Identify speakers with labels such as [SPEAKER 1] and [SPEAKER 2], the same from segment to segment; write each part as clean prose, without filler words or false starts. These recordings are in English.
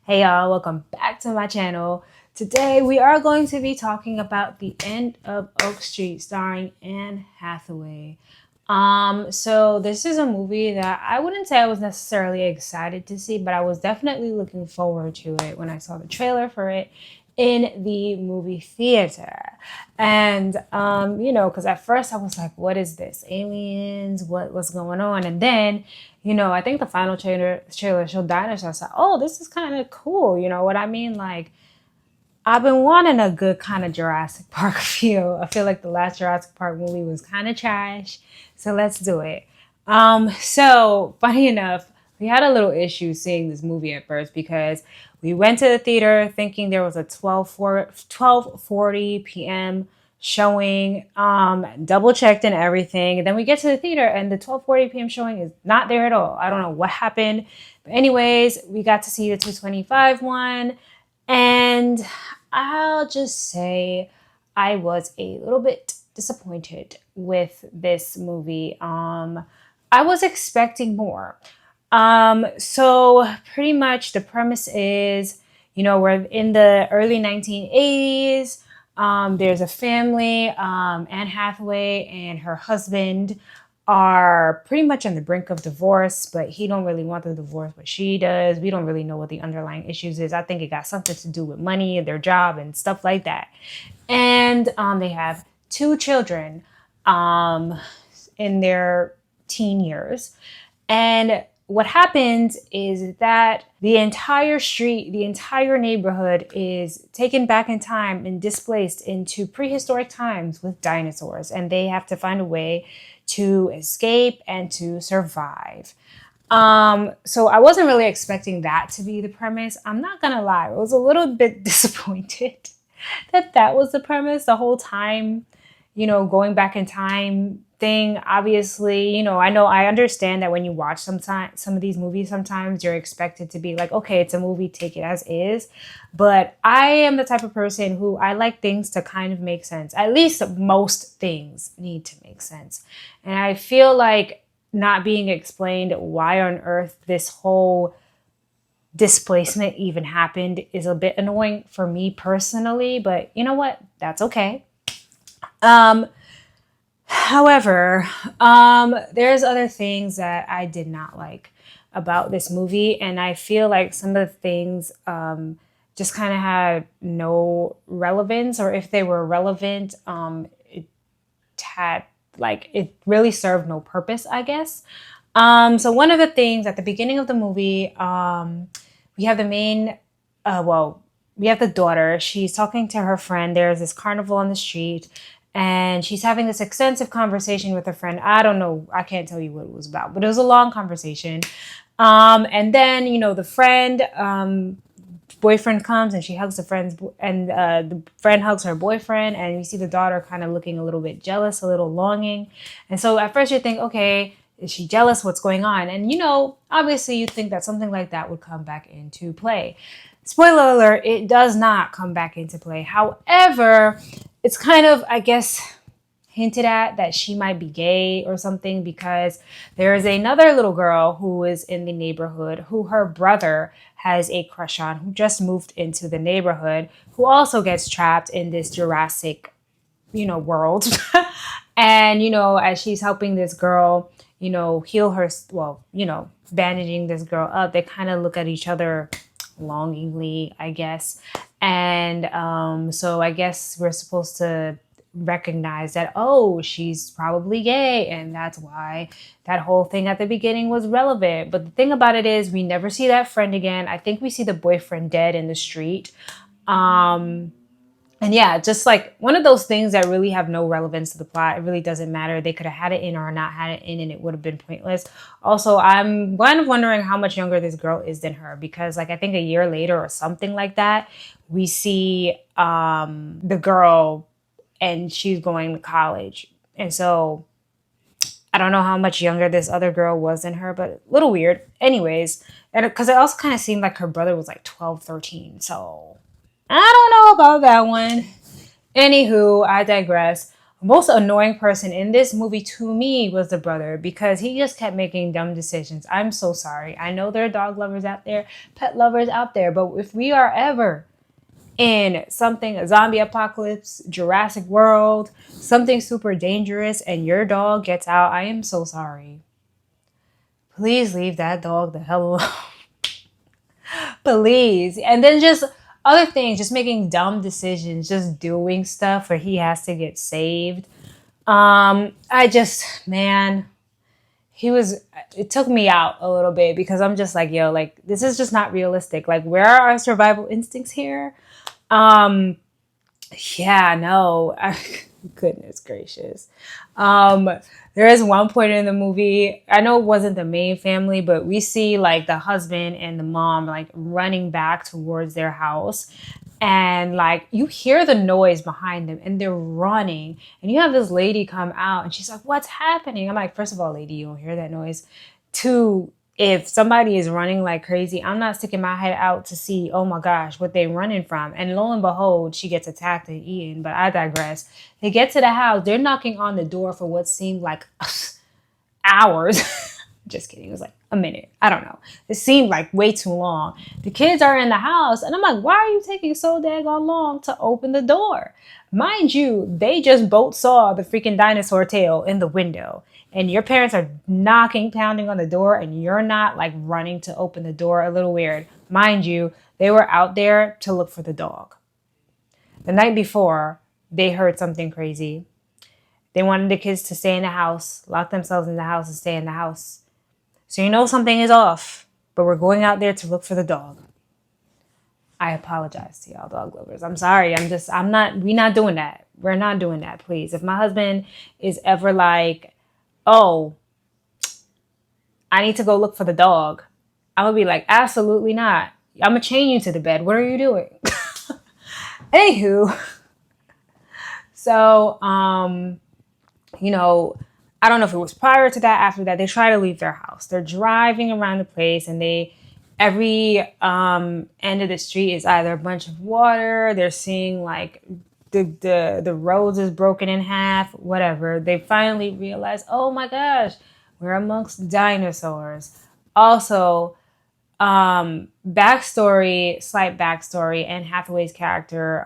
[SPEAKER 1] Hey y'all, welcome back to my channel. Today we are going to be talking about The End of Oak Street starring Anne Hathaway. So this is a movie that I wouldn't say I was necessarily excited to see, but I was definitely looking forward to it when I saw the trailer for it in the movie theater. And because at first I was like, what is this? Aliens? What's going on? And then, I think the final trailer showed dinosaurs. I was like, oh, this is kind of cool. You know what I mean? Like, I've been wanting a good kind of Jurassic Park feel. I feel like the last Jurassic Park movie was kind of trash. So let's do it. So funny enough, we had a little issue seeing this movie at first because we went to the theater thinking there was a 12:40 p.m. showing, double checked and everything. And then we get to the theater and the 12:40 p.m. showing is not there at all. I don't know what happened. But anyways, we got to see the 225 one. And I'll just say I was a little bit disappointed with this movie. I was expecting more. So pretty much the premise is, we're in the early 1980s. There's a family, Anne Hathaway and her husband are pretty much on the brink of divorce, but he don't really want the divorce, but she does. We don't really know what the underlying issues is. I think it got something to do with money and their job and stuff like that. And they have two children in their teen years. And what happens is that the entire street, the entire neighborhood is taken back in time and displaced into prehistoric times with dinosaurs. And they have to find a way to escape and to survive. So I wasn't really expecting that to be the premise. I'm not gonna lie, I was a little bit disappointed that was the premise the whole time. Going back in time thing. Obviously, I understand that when you watch some of these movies, sometimes you're expected to be like, okay, it's a movie, take it as is. But I am the type of person who I like things to kind of make sense. At least most things need to make sense. And I feel like not being explained why on earth this whole displacement even happened is a bit annoying for me personally, but you know what? That's okay. However, there's other things that I did not like about this movie, and I feel like some of the things just kind of had no relevance, or if they were relevant, it had it really served no purpose, I guess. So one of the things at the beginning of the movie, we have the main, we have the daughter. She's talking to her friend. There's this carnival on the street, and she's having this extensive conversation with her friend. I don't know. I can't tell you what it was about, but it was a long conversation. And then, the friend, boyfriend comes and she hugs the friend's, and the friend hugs her boyfriend. And you see the daughter kind of looking a little bit jealous, a little longing. And so at first you think, okay, is she jealous? What's going on? And, obviously you think that something like that would come back into play. Spoiler alert, it does not come back into play. However, it's kind of, I guess, hinted at that she might be gay or something, because there is another little girl who is in the neighborhood who her brother has a crush on, who just moved into the neighborhood, who also gets trapped in this Jurassic, world. And, as she's helping this girl, heal her, bandaging this girl up, they kind of look at each other longingly, I guess. And so I guess we're supposed to recognize that, oh, she's probably gay, and that's why that whole thing at the beginning was relevant. But the thing about it is we never see that friend again. I think we see the boyfriend dead in the street. And yeah, just like one of those things that really have no relevance to the plot. It really doesn't matter. They could have had it in or not had it in, and it would have been pointless. Also, I'm kind of wondering how much younger this girl is than her, because I think a year later or something like that, we see the girl and she's going to college. And so I don't know how much younger this other girl was than her, but a little weird. Anyways, and because it also kind of seemed like her brother was like 12, 13. So I don't know about that one. Anywho, I digress. most annoying person in this movie to me was the brother because he just kept making dumb decisions. I'm so sorry. I know there are dog lovers out there, pet lovers out there, but if we are ever in something, a zombie apocalypse, Jurassic World, something super dangerous, and your dog gets out, I am so sorry. Please leave that dog the hell alone. Please. And then just other things, just making dumb decisions, just doing stuff where he has to get saved. I just, man, it took me out a little bit because I'm just like, yo, like, this is just not realistic. Like, where are our survival instincts here? Um, yeah, no. Goodness gracious. Um, there is one point in the movie, I know it wasn't the main family, but we see like the husband and the mom like running back towards their house. And like you hear the noise behind them and they're running. And you have this lady come out and she's like, what's happening? I'm like, first of all, lady, you don't hear that noise. Two, if somebody is running like crazy, I'm not sticking my head out to see, oh my gosh, what they running from. And lo and behold, she gets attacked and eaten. But I digress. They get to the house. They're knocking on the door for what seemed like hours. Just kidding. It was like a minute. I don't know. It seemed like way too long. The kids are in the house. And I'm like, why are you taking so daggone long to open the door? Mind you, they just both saw the freaking dinosaur tail in the window. And your parents are knocking, pounding on the door, and you're not like running to open the door. A little weird. Mind you, they were out there to look for the dog. The night before, they heard something crazy. They wanted the kids to stay in the house, lock themselves in the house, and stay in the house. So you know something is off, but we're going out there to look for the dog. I apologize to y'all dog lovers. I'm sorry. We're not doing that. We're not doing that, please. If my husband is ever like, oh, I need to go look for the dog, I'm going to be like, absolutely not. I'm going to chain you to the bed. What are you doing? Anywho, so, you know, I don't know if it was prior to that, after that, they try to leave their house. They're driving around the place and every end of the street is either a bunch of water. They're seeing like the roads is broken in half, whatever. They finally realize, oh my gosh, we're amongst dinosaurs. Also, slight backstory, Anne Hathaway's character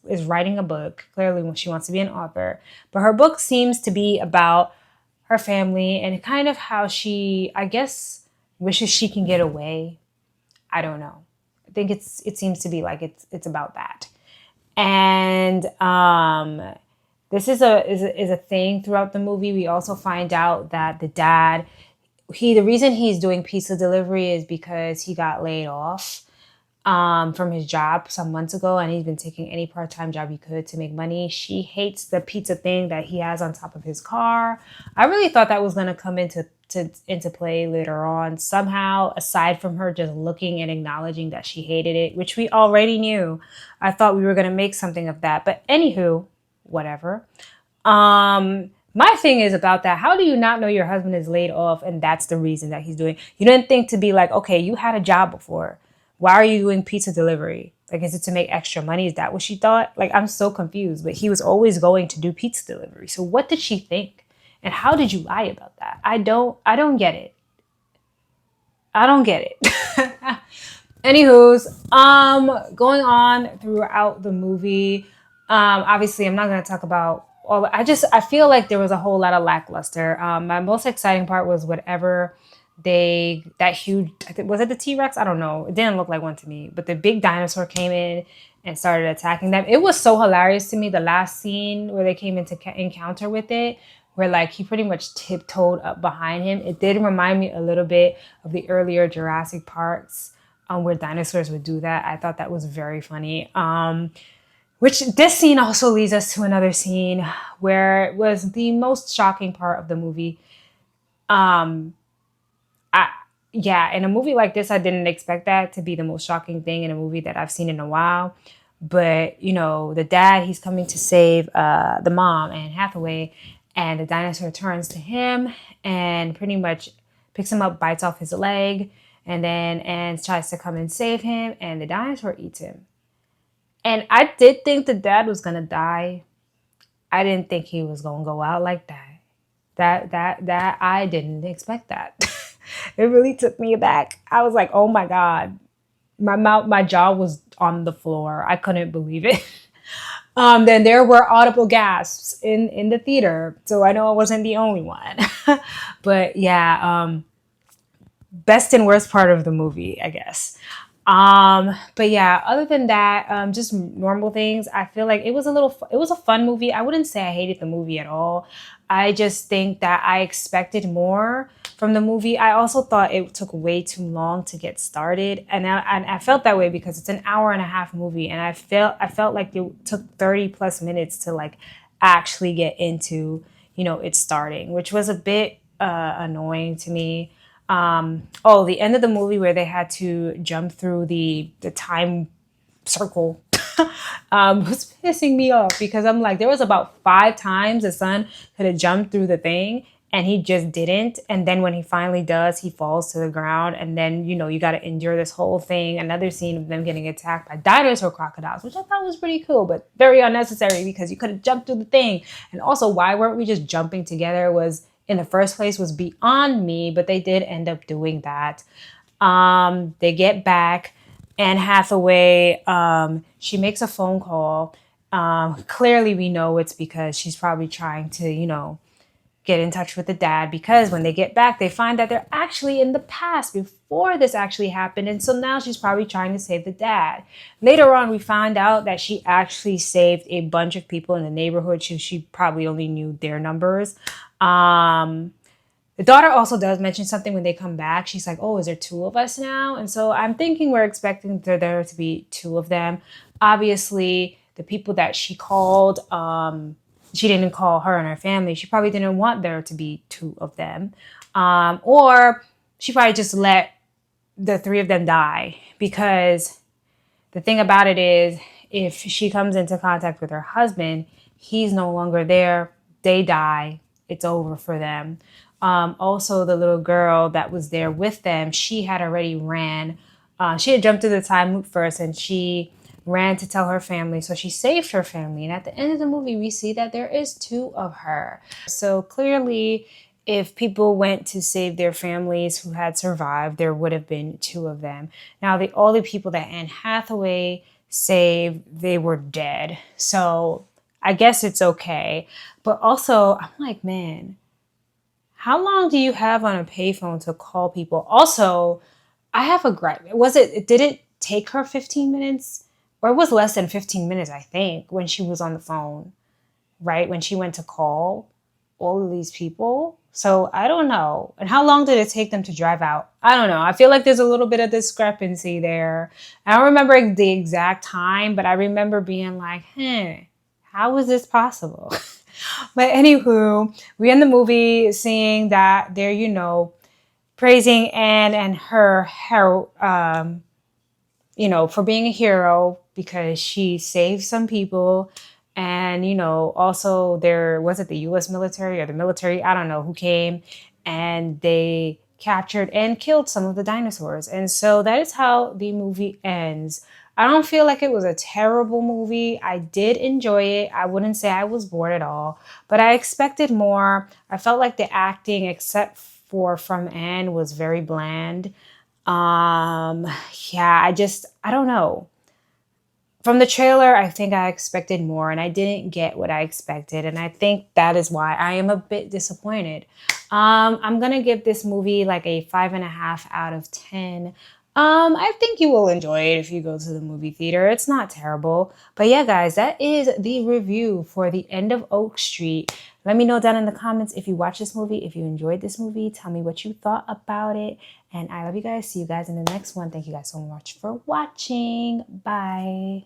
[SPEAKER 1] is writing a book, clearly when she wants to be an author. But her book seems to be about her family and kind of how she, I guess, wishes she can get away. I don't know. I think it seems to be like it's about that. And this is a thing throughout the movie. We also find out that the dad, the reason he's doing pizza delivery is because he got laid off from his job some months ago, and he's been taking any part-time job he could to make money. She hates the pizza thing that he has on top of his car. I really thought that was going to come into play later on somehow, aside from her just looking and acknowledging that she hated it, which we already knew. I thought we were going to make something of that, but anywho, whatever. My thing is about that. How do you not know your husband is laid off and that's the reason that he's doing? You didn't think to be like, okay, you had a job before. Why are you doing pizza delivery? Like, is it to make extra money? Is that what she thought? Like, I'm so confused, but he was always going to do pizza delivery. So what did she think? And how did you lie about that? I don't get it. I don't get it. Anywho's, going on throughout the movie. Obviously I'm not going to talk about I feel like there was a whole lot of lackluster. My most exciting part was whatever that huge, was it the T-Rex? I don't know. It didn't look like one to me, but the big dinosaur came in and started attacking them. It was so hilarious to me. The last scene where they came into encounter with it, where like he pretty much tiptoed up behind him. It did remind me a little bit of the earlier Jurassic Parks, where dinosaurs would do that. I thought that was very funny. Which this scene also leads us to another scene where it was the most shocking part of the movie. In a movie like this, I didn't expect that to be the most shocking thing in a movie that I've seen in a while. But, you know, the dad, he's coming to save the mom, Anne Hathaway, and the dinosaur turns to him and pretty much picks him up, bites off his leg, and then Anne tries to come and save him, and the dinosaur eats him. And I did think the dad was going to die. I didn't think he was gonna go out like that. That I didn't expect that. It really took me aback. I was like, oh my God. My jaw was on the floor. I couldn't believe it. Then there were audible gasps in the theater. So I know I wasn't the only one. But yeah, best and worst part of the movie, I guess. But yeah, other than that, just normal things. I feel like it was a fun movie. I wouldn't say I hated the movie at all. I just think that I expected more from the movie. I also thought it took way too long to get started, and I felt that way because it's an hour and a half movie, and I felt like it took 30 plus minutes to like actually get into, it starting, which was a bit annoying to me. Oh, the end of the movie where they had to jump through the time circle was pissing me off because I'm like, there was about 5 times the son could have jumped through the thing and he just didn't. And then when he finally does, he falls to the ground. And then, you got to endure this whole thing. Another scene of them getting attacked by dinosaur crocodiles, which I thought was pretty cool, but very unnecessary because you could have jumped through the thing. And also, why weren't we just jumping together was in the first place was beyond me, but they did end up doing that. They get back. Anne Hathaway, she makes a phone call. Clearly, we know it's because she's probably trying to, get in touch with the dad because when they get back, they find that they're actually in the past before this actually happened. And so now she's probably trying to save the dad. Later on, we find out that she actually saved a bunch of people in the neighborhood. She probably only knew their numbers. The daughter also does mention something when they come back. She's like, oh, is there 2 of us now? And so I'm thinking we're expecting there to be 2 of them. Obviously, the people that she called, she didn't call her and her family. She probably didn't want there to be 2 of them. Or she probably just let the 3 of them die. Because the thing about it is, if she comes into contact with her husband, he's no longer there. They die. It's over for them. Also, the little girl that was there with them, she had already ran. She had jumped through the time loop first and she ran to tell her family. So she saved her family. And at the end of the movie, we see that there is 2 of her. So clearly, if people went to save their families who had survived, there would have been 2 of them. Now, all the people that Anne Hathaway saved, they were dead. So I guess it's okay. But also, I'm like, man, how long do you have on a payphone to call people? Also, I have a gripe. Did it take her 15 minutes? Or it was less than 15 minutes, I think, when she was on the phone, right? When she went to call all of these people. So I don't know. And how long did it take them to drive out? I don't know. I feel like there's a little bit of discrepancy there. I don't remember the exact time, but I remember being like, how is this possible? But anywho, we end the movie seeing that they're, praising Anne and her hero, for being a hero because she saved some people. And, also was it the U.S. military or the military? I don't know who came and they captured and killed some of the dinosaurs. And so that is how the movie ends. I don't feel like it was a terrible movie. I did enjoy it. I wouldn't say I was bored at all, but I expected more. I felt like the acting, except for from Anne, was very bland. Yeah, I don't know. From the trailer, I think I expected more and I didn't get what I expected. And I think that is why I am a bit disappointed. I'm going to give this movie like a 5.5 out of 10. I think you will enjoy it if you go to the movie theater. It's not terrible. But yeah, guys, that is the review for The End of Oak Street. Let me know down in the comments if you watched this movie, if you enjoyed this movie. Tell me what you thought about it. And I love you guys. See you guys in the next one. Thank you guys so much for watching. Bye.